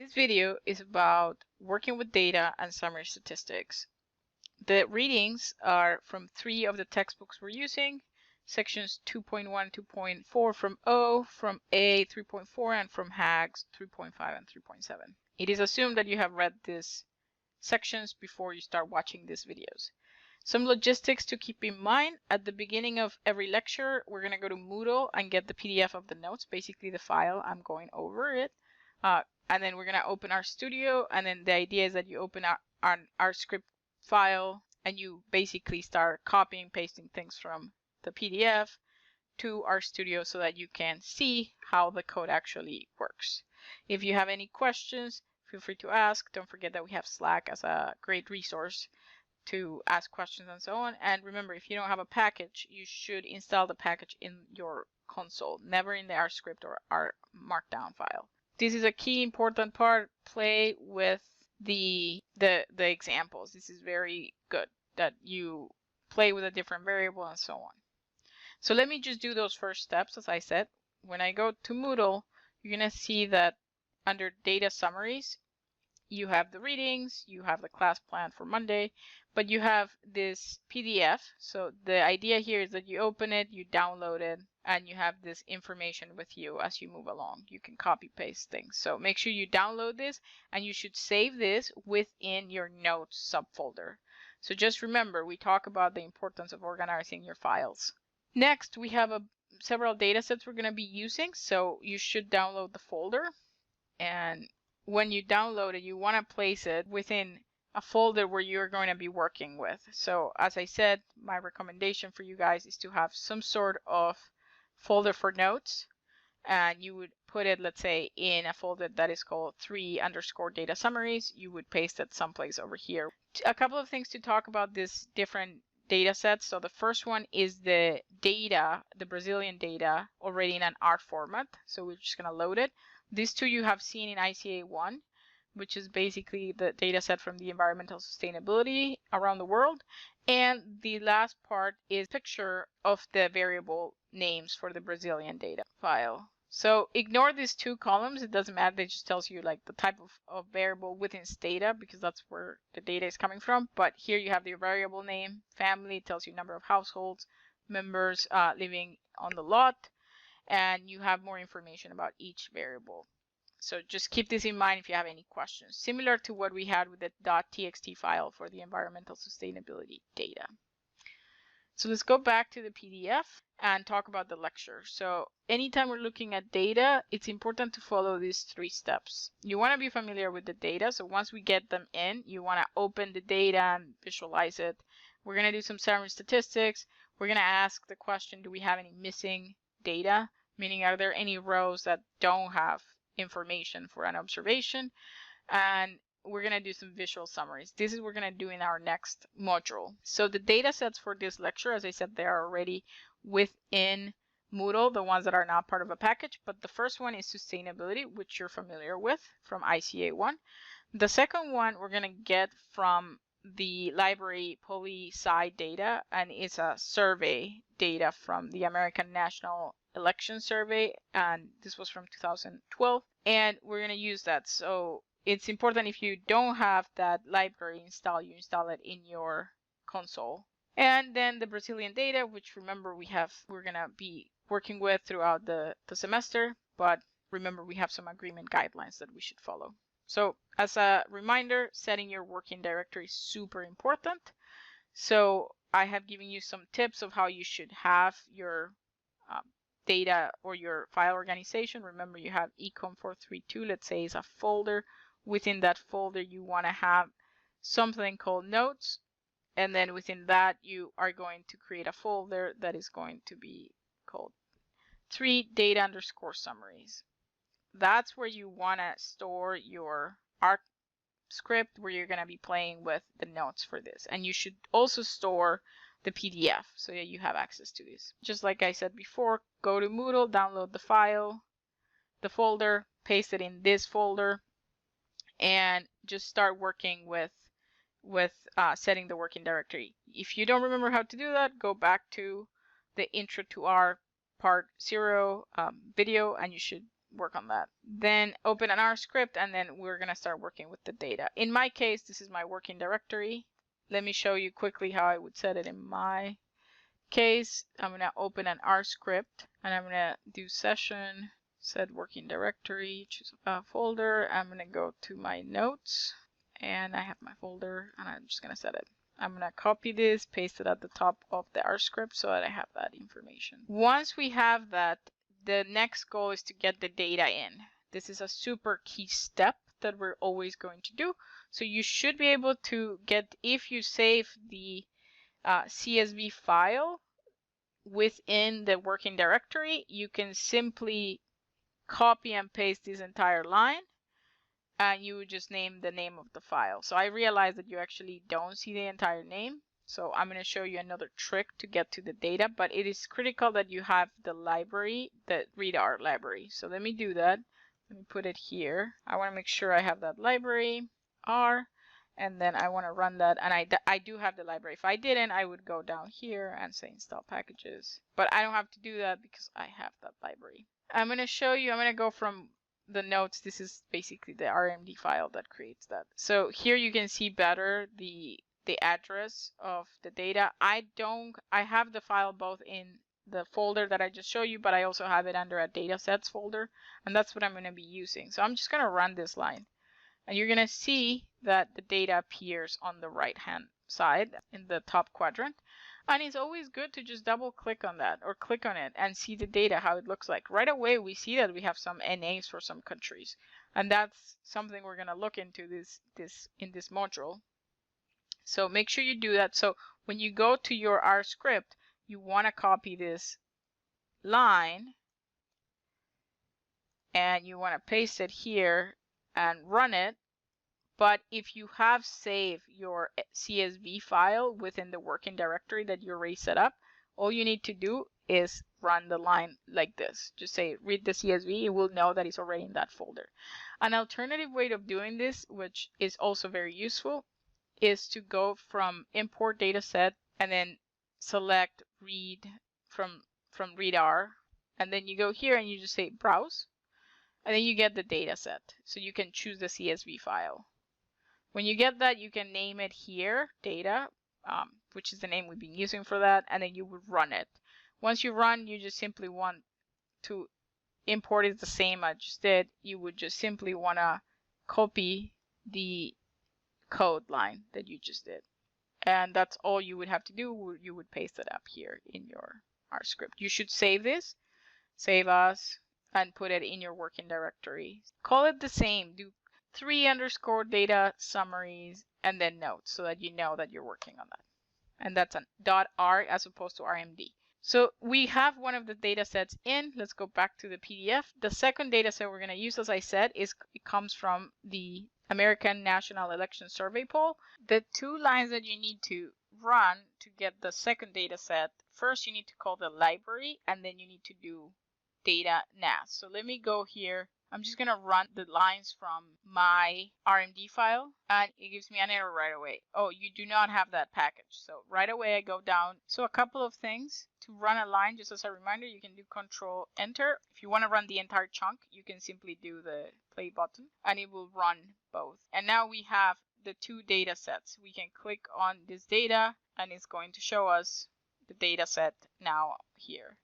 This video is about working with data and summary statistics. The readings are from 3 of the textbooks we're using, sections 2.1 and 2.4 from O, from A 3.4, and from HAGS 3.5 and 3.7. It is assumed that you have read these sections before you start watching these videos. Some logistics to keep in mind: at the beginning of every lecture, we're going to go to Moodle and get the PDF of the notes, basically the file I'm going over it. And then we're going to open RStudio, and then the idea is that you open our script file and you basically start copying and pasting things from the PDF to RStudio so that you can see how the code actually works. If you have any questions, feel free to ask. Don't forget that we have Slack as a great resource to ask questions and so on. And remember, if you don't have a package, you should install the package in your console, never in the R script or R markdown file. This is a key important part. Play with the examples. This is very good that you play with a different variable and so on. So let me just do those first steps. As I said, when I go to Moodle, you're going to see that under data summaries, you have the readings, you have the class plan for Monday, but you have this PDF. So the idea here is that you open it, you download it, and you have this information with you as you move along. You can copy paste things. So make sure you download this, and you should save this within your notes subfolder. So just remember, we talk about the importance of organizing your files. Next, we have several data sets we're going to be using. So you should download the folder, and when you download it, you want to place it within a folder where you're going to be working with. So as I said, my recommendation for you guys is to have some sort of folder for notes, and you would put it, let's say, in a folder that is called 3_data summaries. You would paste it someplace over here. A couple of things to talk about this different data sets. So the first one is the data, the Brazilian data, already in an R format. So we're just going to load it. These two you have seen in ICA 1, which is basically the data set from the environmental sustainability around the world. And the last part is a picture of the variable names for the Brazilian data file. So ignore these two columns. It doesn't matter. It just tells you like the type of variable within data, because that's where the data is coming from. But here you have the variable name, family. It tells you number of households, members living on the lot, and you have more information about each variable. So just keep this in mind if you have any questions. Similar to what we had with the .txt file for the environmental sustainability data. So let's go back to the PDF and talk about the lecture. So anytime we're looking at data, it's important to follow these 3 steps. You want to be familiar with the data. So once we get them in, you want to open the data and visualize it. We're going to do some summary statistics. We're going to ask the question, do we have any missing data? Meaning, are there any rows that don't have information for an observation? And we're going to do some visual summaries. This is what we're going to do in our next module. So the data sets for this lecture, as I said, they are already within Moodle, the ones that are not part of a package. But the first one is sustainability, which you're familiar with from ICA 1. The second one we're going to get from the library PoliSci data, and it's a survey data from the American National Election Survey, and this was from 2012, and we're going to use that. So it's important, if you don't have that library installed, you install it in your console. And then the Brazilian data, which remember we're going to be working with throughout the semester, but remember we have some agreement guidelines that we should follow. So as a reminder, setting your working directory is super important. So I have given you some tips of how you should have your data or your file organization. Remember, you have econ432, let's say, is a folder. Within that folder, you want to have something called notes. And then within that, you are going to create a folder that is going to be called 3_data_summaries. That's where you want to store your R script, where you're going to be playing with the notes for this. And you should also store the PDF so that you have access to this. Just like I said before, go to Moodle, download the file, the folder, paste it in this folder, and just start working with setting the working directory. If you don't remember how to do that, go back to the Intro to R Part 0 video, and you should work on that. Then open an R script, and then we're going to start working with the data. In my case, this is my working directory. Let me show you quickly how I would set it in my case. I'm going to open an R script, and I'm going to do session, set working directory, choose a folder. I'm going to go to my notes, and I have my folder, and I'm just going to set it. I'm going to copy this, paste it at the top of the R script so that I have that information. Once we have that, the next goal is to get the data in. This is a super key step that we're always going to do. So you should be able to get, if you save the CSV file within the working directory, you can simply copy and paste this entire line, and you would just name the name of the file. So I realize that you actually don't see the entire name. So I'm going to show you another trick to get to the data, but it is critical that you have the library, the readr library. So let me do that. Let me put it here. I want to make sure I have that library, R, and then I want to run that. And I do have the library. If I didn't, I would go down here and say install packages. But I don't have to do that because I have that library. I'm going to show you, I'm going to go from the notes. This is basically the RMD file that creates that. So here you can see better the address of the data. I have the file both in the folder that I just showed you, but I also have it under a datasets folder, and that's what I'm going to be using. So I'm just going to run this line, and you're going to see that the data appears on the right hand side in the top quadrant. And it's always good to just double click on that or click on it and see the data, how it looks like. Right away, we see that we have some NAs for some countries. And that's something we're going to look into in this module. So make sure you do that. So when you go to your R script, you want to copy this line and you want to paste it here and run it. But if you have saved your CSV file within the working directory that you already set up, all you need to do is run the line like this. Just say read the CSV, it will know that it's already in that folder. An alternative way of doing this, which is also very useful, is to go from import dataset and then select read from readr, and then you go here and you just say browse, and then you get the dataset. So you can choose the CSV file. When you get that, you can name it here, data, which is the name we've been using for that, and then you would run it. Once you run, you just simply want to import it the same I just did. You would just simply want to copy the code line that you just did. And that's all you would have to do. You would paste it up here in your R script. You should save this, save as, and put it in your working directory. Call it the same. Do 3_data summaries and then notes so that you know that you're working on that. And that's an .r as opposed to RMD. So we have one of the data sets in. Let's go back to the PDF. The second data set we're going to use, as I said, it comes from the American National Election Survey poll. The two lines that you need to run to get the second data set, first you need to call the library, and then you need to do data NAS. So let me go here. I'm just going to run the lines from my RMD file, and it gives me an error right away. Oh, you do not have that package. So right away I go down. So a couple of things. To run a line, just as a reminder, you can do Control Enter. If you want to run the entire chunk, you can simply do the play button, and it will run both. And now we have the two data sets. We can click on this data, and it's going to show us the data set now here.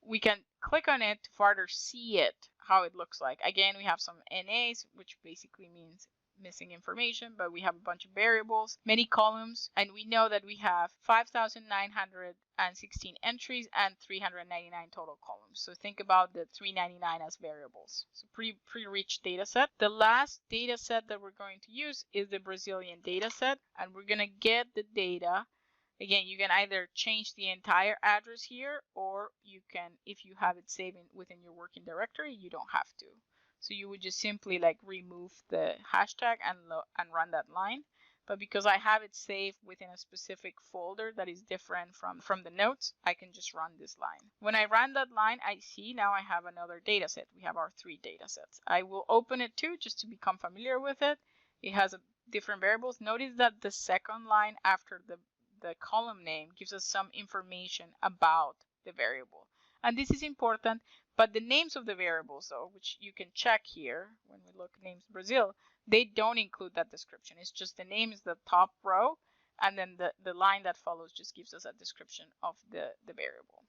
We can click on it to further see it, how it looks like. Again, we have some NAs, which basically means missing information, but we have a bunch of variables, many columns, and we know that we have 5,916 entries and 399 total columns. So think about the 399 as variables. So pretty rich data set. The last data set that we're going to use is the Brazilian data set, and we're going to get the data. Again, you can either change the entire address here, or you can, if you have it saved within your working directory, you don't have to. So you would just simply like remove the hashtag and run that line. But because I have it saved within a specific folder that is different from the notes, I can just run this line. When I run that line, I see now I have another data set. We have our 3 data sets. I will open it too, just to become familiar with it. It has different variables. Notice that the second line after the column name gives us some information about the variable. And this is important But the names of the variables, though, which you can check here when we look names Brazil, they don't include that description. It's just the name is the top row, and then the line that follows just gives us a description of the variable.